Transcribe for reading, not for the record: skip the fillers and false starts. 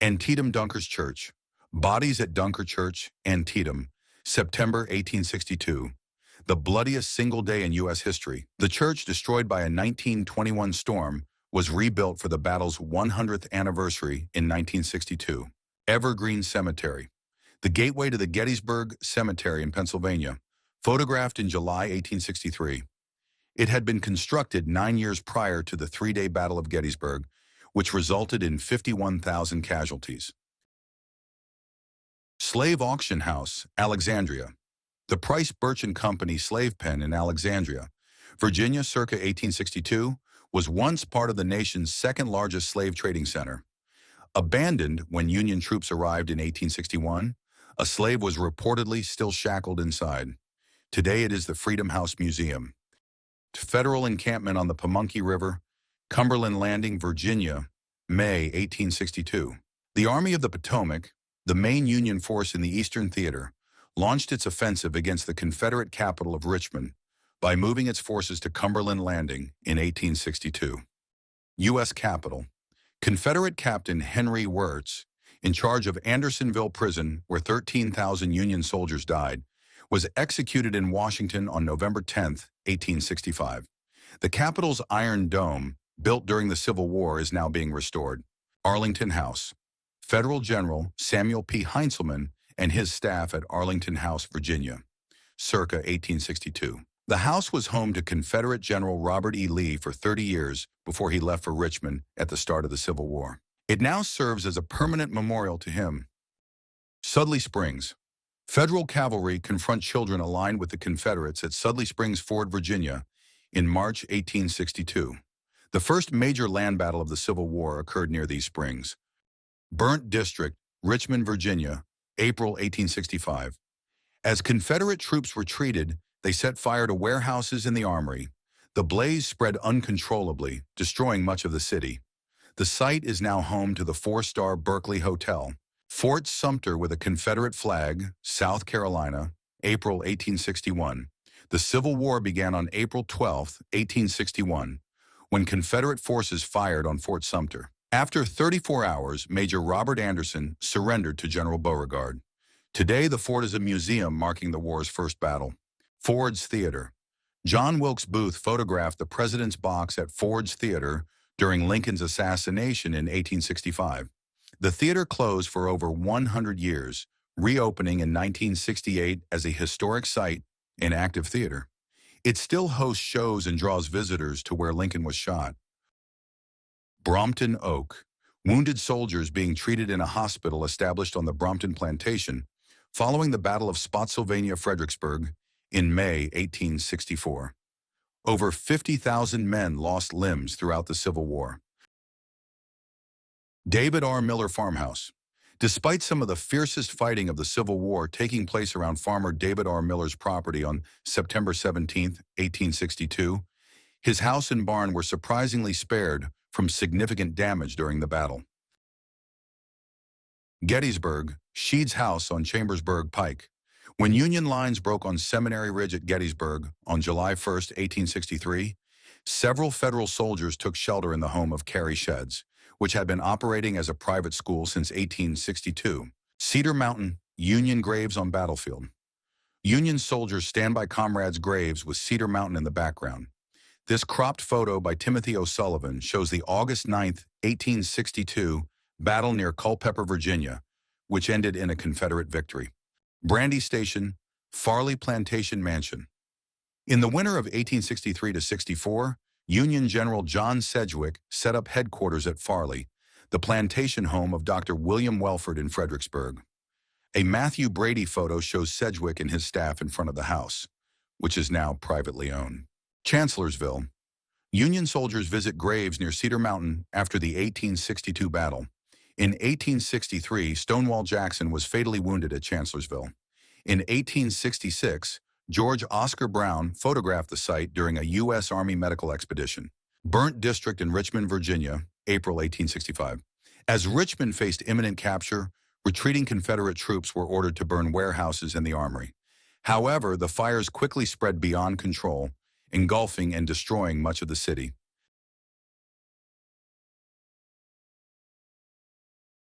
Antietam Dunkers Church. Bodies at Dunker Church, Antietam, September 1862. The bloodiest single day in U.S. history. The church, destroyed by a 1921 storm, was rebuilt for the battle's 100th anniversary in 1962. Evergreen Cemetery. The gateway to the Gettysburg Cemetery in Pennsylvania, photographed in July 1863. It had been constructed 9 years prior to the three-day Battle of Gettysburg, which resulted in 51,000 casualties. Slave Auction House, Alexandria. The Price Birch and Company slave pen in Alexandria, Virginia, circa 1862, was once part of the nation's second-largest slave trading center. Abandoned when Union troops arrived in 1861, a slave was reportedly still shackled inside. Today it is the Freedom House Museum. Federal encampment on the Pamunkey River, Cumberland Landing, Virginia, May 1862. The Army of the Potomac, the main Union force in the Eastern Theater, launched its offensive against the Confederate capital of Richmond by moving its forces to Cumberland Landing in 1862. U.S. Capitol. Confederate Captain Henry Wirz, in charge of Andersonville Prison, where 13,000 Union soldiers died, was executed in Washington on November 10, 1865. The Capitol's Iron Dome, built during the Civil War, is now being restored. Arlington House. Federal General Samuel P. Heintzelman and his staff at Arlington House, Virginia, circa 1862. The house was home to Confederate General Robert E. Lee for 30 years before he left for Richmond at the start of the Civil War. It now serves as a permanent memorial to him. Sudley Springs. Federal cavalry confront children aligned with the Confederates at Sudley Springs Ford, Virginia, in March 1862. The first major land battle of the Civil War occurred near these springs. Burnt District, Richmond, Virginia, April 1865. As Confederate troops retreated, they set fire to warehouses and the armory. The blaze spread uncontrollably, destroying much of the city. The site is now home to the four-star Berkeley Hotel. Fort Sumter with a Confederate flag, South Carolina, April 1861. The Civil War began on April 12, 1861, when Confederate forces fired on Fort Sumter. After 34 hours, Major Robert Anderson surrendered to General Beauregard. Today, the fort is a museum marking the war's first battle. Ford's Theater. John Wilkes Booth photographed the President's box at Ford's Theater during Lincoln's assassination in 1865. The theater closed for over 100 years, reopening in 1968 as a historic site in active theater. It still hosts shows and draws visitors to where Lincoln was shot. Brompton Oak. Wounded soldiers being treated in a hospital established on the Brompton Plantation following the Battle of Spotsylvania-Fredericksburg in May 1864. Over 50,000 men lost limbs throughout the Civil War. David R. Miller Farmhouse. Despite some of the fiercest fighting of the Civil War taking place around farmer David R. Miller's property on September 17, 1862, his house and barn were surprisingly spared from significant damage during the battle. Gettysburg, Sheed's house on Chambersburg Pike. When Union lines broke on Seminary Ridge at Gettysburg on July 1, 1863, several Federal soldiers took shelter in the home of Carey Sheds, which had been operating as a private school since 1862. Cedar Mountain, Union graves on battlefield. Union soldiers stand by comrades' graves with Cedar Mountain in the background. This cropped photo by Timothy O'Sullivan shows the August 9, 1862, battle near Culpeper, Virginia, which ended in a Confederate victory. Brandy Station, Farley Plantation Mansion. In the winter of 1863-64, Union General John Sedgwick set up headquarters at Farley, the plantation home of Dr. William Welford in Fredericksburg. A Matthew Brady photo shows Sedgwick and his staff in front of the house, which is now privately owned. Chancellorsville. Union soldiers visit graves near Cedar Mountain after the 1862 battle. In 1863, Stonewall Jackson was fatally wounded at Chancellorsville. In 1866, George Oscar Brown photographed the site during a U.S. Army medical expedition. Burnt District in Richmond, Virginia, April 1865. As Richmond faced imminent capture, retreating Confederate troops were ordered to burn warehouses and the armory. However, the fires quickly spread beyond control, engulfing and destroying much of the city.